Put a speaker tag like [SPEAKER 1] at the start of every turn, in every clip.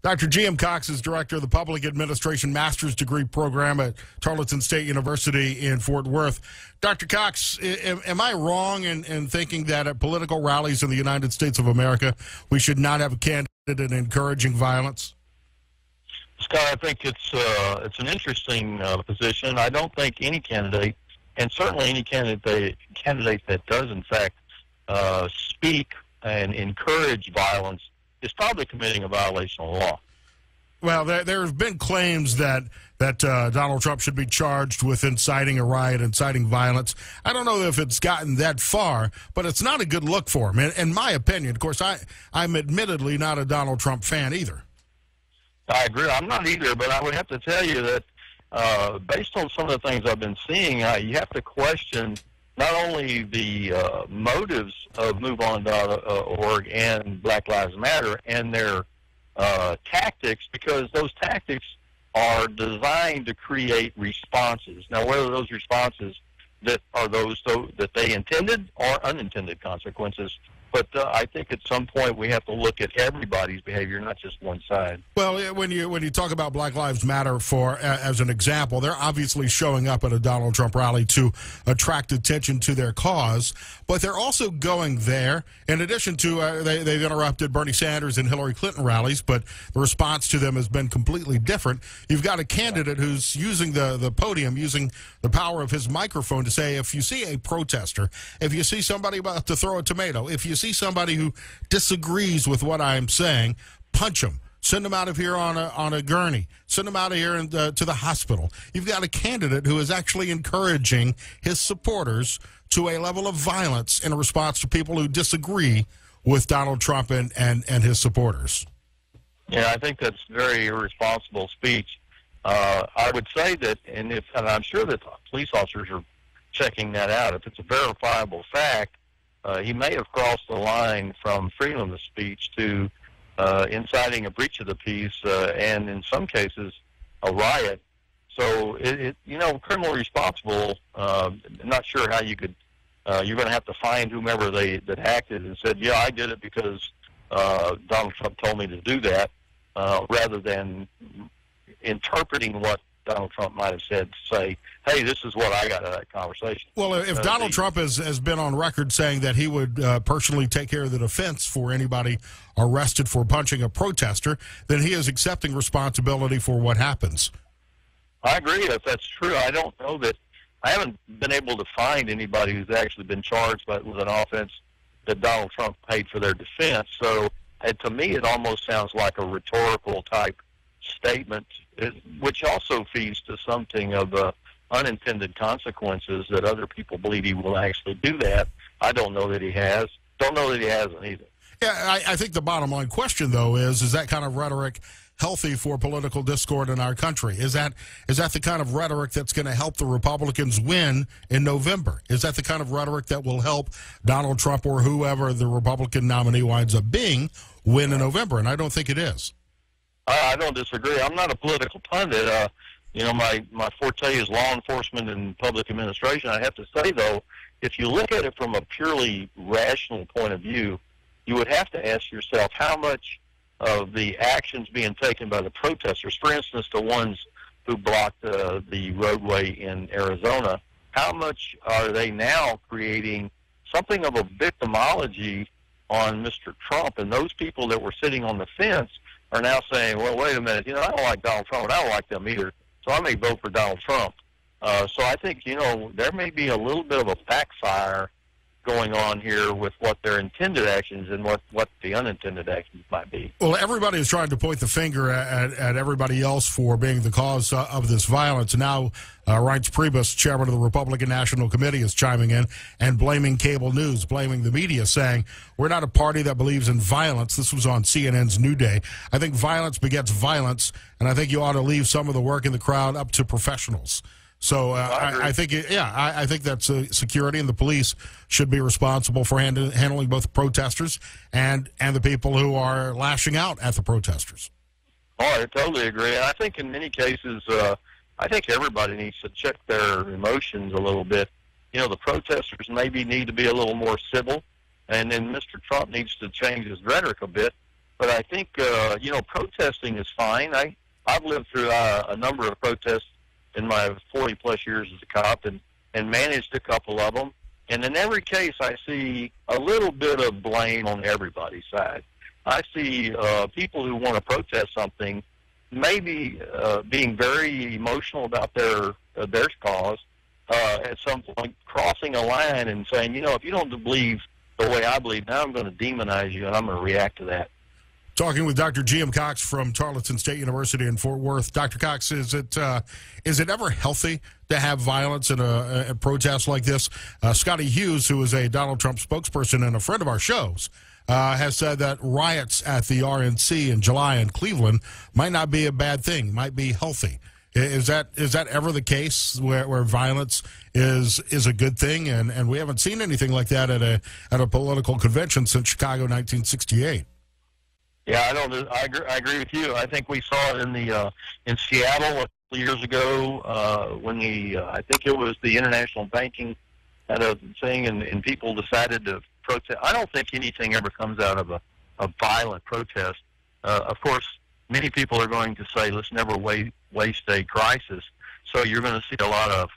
[SPEAKER 1] Dr. G.M. Cox is director of the Public Administration Master's Degree Program at Tarleton State University in Fort Worth. Dr. Cox, am I wrong in thinking that at political rallies in the United States of America, we should not have a candidate encouraging violence?
[SPEAKER 2] Scott, I think it's an interesting position. I don't think any candidate, and certainly any candidate that does in fact speak and encourage violence, is probably committing a violation of law.
[SPEAKER 1] Well, there have been claims that Donald Trump should be charged with inciting a riot, inciting violence. I don't know if it's gotten that far, but it's not a good look for him, in my opinion. Of course, I'm admittedly not a Donald Trump fan either.
[SPEAKER 2] I agree. I'm not either, but I would have to tell you that based on some of the things I've been seeing, you have to question not only the motives of MoveOn.org and Black Lives Matter and their tactics, because those tactics are designed to create responses. Now, whether those responses that are those that they intended or unintended consequences, but I think at some point we have to look at everybody's behavior, not just one side.
[SPEAKER 1] Well, when you talk about Black Lives Matter as an example, they're obviously showing up at a Donald Trump rally to attract attention to their cause, but they're also going there. In addition to they've interrupted Bernie Sanders and Hillary Clinton rallies, but the response to them has been completely different. You've got a candidate who's using the podium, using the power of his microphone to say, if you see a protester, if you see somebody about to throw a tomato, if you see somebody who disagrees with what I'm saying, punch them. Send them out of here on a gurney. Send them out of here to the hospital. You've got a candidate who is actually encouraging his supporters to a level of violence in response to people who disagree with Donald Trump and his supporters.
[SPEAKER 2] Yeah, I think that's very irresponsible speech. I would say that, and I'm sure that police officers are checking that out. If it's a verifiable fact, he may have crossed the line from freedom of speech to inciting a breach of the peace, and in some cases, a riot. So, criminally responsible, not sure how you could, you're going to have to find whomever that acted and said, yeah, I did it because Donald Trump told me to do that, rather than interpreting what Donald Trump might have said to say, hey, this is what I got out of that conversation.
[SPEAKER 1] Well, if Donald Trump has been on record saying that he would personally take care of the defense for anybody arrested for punching a protester, then he is accepting responsibility for what happens.
[SPEAKER 2] I agree if that's true. I don't know that. I haven't been able to find anybody who's actually been charged with an offense that Donald Trump paid for their defense. So to me, it almost sounds like a rhetorical type statement, which also feeds to something of unintended consequences that other people believe he will actually do that. I don't know that he has. Don't know that he hasn't either.
[SPEAKER 1] Yeah, I think the bottom line question, though, is that kind of rhetoric healthy for political discord in our country? Is that the kind of rhetoric that's going to help the Republicans win in November? Is that the kind of rhetoric that will help Donald Trump or whoever the Republican nominee winds up being win in November? And I don't think it is.
[SPEAKER 2] I don't disagree. I'm not a political pundit. My forte is law enforcement and public administration. I have to say, though, if you look at it from a purely rational point of view, you would have to ask yourself how much of the actions being taken by the protesters, for instance, the ones who blocked the roadway in Arizona, how much are they now creating something of a victimology on Mr. Trump? And those people that were sitting on the fence are now saying, well, wait a minute, I don't like Donald Trump, and I don't like them either, so I may vote for Donald Trump. So I think, there may be a little bit of a backfire going on here with what their intended actions and what the unintended actions might be.
[SPEAKER 1] Well, everybody is trying to point the finger at everybody else for being the cause of this violence. Now, Reince Priebus, chairman of the Republican National Committee, is chiming in and blaming cable news, blaming the media, saying, we're not a party that believes in violence. This was on CNN's New Day. I think violence begets violence, and I think you ought to leave some of the work in the crowd up to professionals. So I think that security and the police should be responsible for handling both protesters and the people who are lashing out at the protesters.
[SPEAKER 2] Oh, I totally agree. And I think in many cases, I think everybody needs to check their emotions a little bit. The protesters maybe need to be a little more civil, and then Mr. Trump needs to change his rhetoric a bit. But I think, protesting is fine. I've lived through a number of protests in my 40-plus years as a cop and managed a couple of them. And in every case, I see a little bit of blame on everybody's side. I see people who want to protest something maybe being very emotional about their cause, at some point crossing a line and saying, if you don't believe the way I believe, now I'm going to demonize you and I'm going to react to that.
[SPEAKER 1] Talking with Dr. G.M. Cox from Tarleton State University in Fort Worth. Dr. Cox, is it ever healthy to have violence in a protest like this? Scotty Hughes, who is a Donald Trump spokesperson and a friend of our shows, has said that riots at the RNC in July in Cleveland might not be a bad thing, might be healthy. Is that ever the case where violence is a good thing? And we haven't seen anything like that at a political convention since Chicago 1968.
[SPEAKER 2] Yeah, I agree with you. I think we saw it in Seattle a couple years ago when I think it was the international banking had a thing, and people decided to protest. I don't think anything ever comes out of a violent protest. Of course, many people are going to say, let's never waste a crisis. So you're going to see a lot of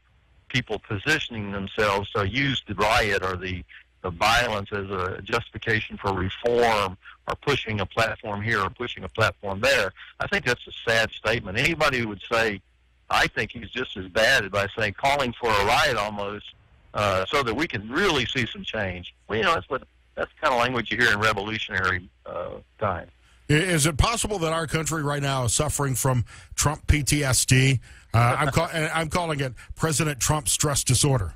[SPEAKER 2] people positioning themselves to use the riot or the violence as a justification for reform or pushing a platform here or pushing a platform there. I think that's a sad statement. Anybody who would say, I think he's just as bad by saying calling for a riot almost so that we can really see some change. Well, that's the kind of language you hear in revolutionary time.
[SPEAKER 1] Is it possible that our country right now is suffering from Trump PTSD? I'm calling it President Trump stress disorder.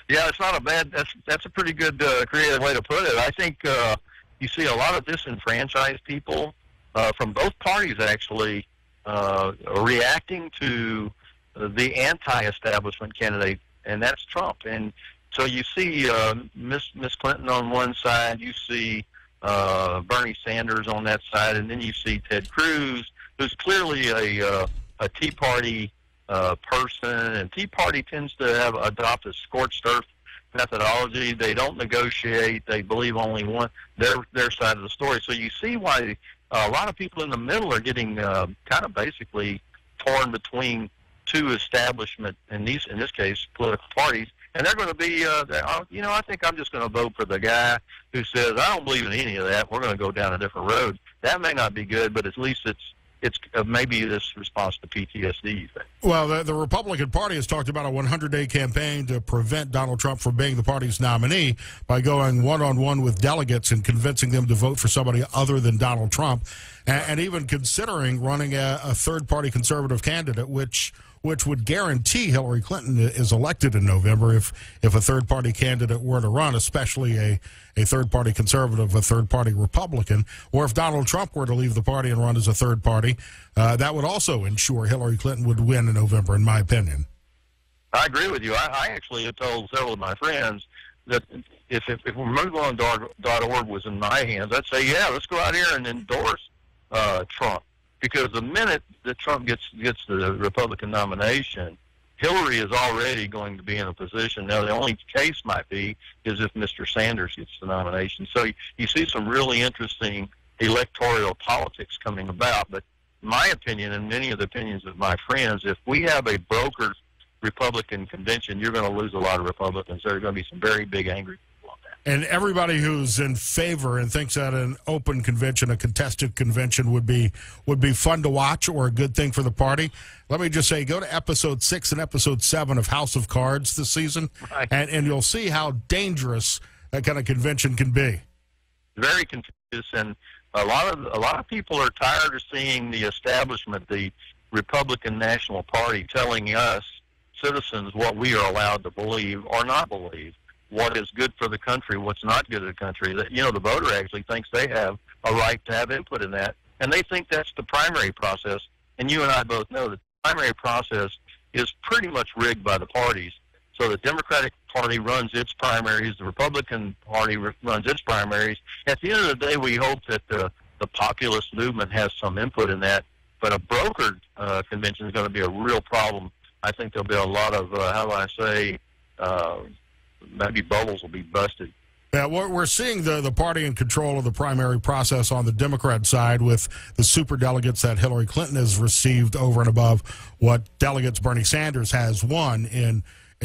[SPEAKER 2] Yeah, it's not a bad. That's a pretty good creative way to put it. I think you see a lot of disenfranchised people from both parties actually reacting to the anti-establishment candidate, and that's Trump. And so you see Miss Clinton on one side, you see Bernie Sanders on that side, and then you see Ted Cruz, who's clearly a Tea Party person, and Tea Party tends to adopt a scorched earth methodology. They don't negotiate. They believe only their side of the story. So you see why a lot of people in the middle are getting kind of basically torn between two establishment, in this case, political parties. And they're going to be, I think I'm just going to vote for the guy who says, I don't believe in any of that. We're going to go down a different road. That may not be good, but at least it's maybe this response to PTSD.
[SPEAKER 1] Well, the Republican Party has talked about a 100-day campaign to prevent Donald Trump from being the party's nominee by going one-on-one with delegates and convincing them to vote for somebody other than Donald Trump, and even considering running a third-party conservative candidate, which would guarantee Hillary Clinton is elected in November if a third-party candidate were to run, especially a third-party conservative, a third-party Republican, or if Donald Trump were to leave the party and run as a third party, that would also ensure Hillary Clinton would win in November, in my opinion.
[SPEAKER 2] I agree with you. I actually have told several of my friends that if MoveOn.org was in my hands, I'd say, yeah, let's go out here and endorse Trump. Because the minute that Trump gets the Republican nomination, Hillary is already going to be in a position. Now, the only case might be is if Mr. Sanders gets the nomination. So you see some really interesting electoral politics coming about. But my opinion, and many of the opinions of my friends, if we have a brokered Republican convention, you're going to lose a lot of Republicans. There are going to be some very big angry people on that.
[SPEAKER 1] And everybody who's in favor and thinks that an open convention, a contested convention would be fun to watch or a good thing for the party, let me just say, go to episode 6 and episode 7 of House of Cards this season,
[SPEAKER 2] right,
[SPEAKER 1] and you'll see how dangerous that kind of convention can be.
[SPEAKER 2] Very contentious, and a lot of people are tired of seeing the establishment, the Republican National Party, telling us citizens what we are allowed to believe or not believe, what is good for the country, what's not good for the country. That, the voter actually thinks they have a right to have input in that, and they think that's the primary process. And you and I both know that the primary process is pretty much rigged by the parties. So the Democratic Party runs its primaries, the Republican Party runs its primaries. At the end of the day, we hope that the populist movement has some input in that, but a brokered convention is going to be a real problem. I think there'll be a lot of, maybe bubbles will be busted.
[SPEAKER 1] Yeah, we're seeing the party in control of the primary process on the Democrat side with the superdelegates that Hillary Clinton has received over and above what delegates Bernie Sanders has won in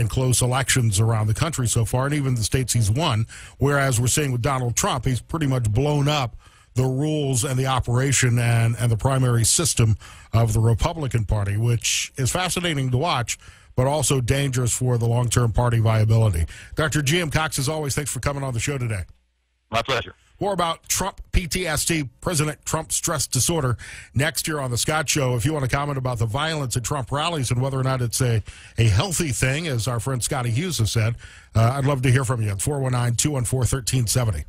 [SPEAKER 1] close elections around the country so far, and even the states he's won. Whereas we're seeing with Donald Trump, he's pretty much blown up the rules and the operation and the primary system of the Republican Party, which is fascinating to watch, but also dangerous for the long-term party viability. Dr. G.M. Cox, as always, thanks for coming on the show today.
[SPEAKER 2] My pleasure.
[SPEAKER 1] More about Trump PTSD, President Trump stress disorder, next year on The Scott Show. If you want to comment about the violence at Trump rallies and whether or not it's a healthy thing, as our friend Scotty Hughes has said, I'd love to hear from you at 419-214-1370.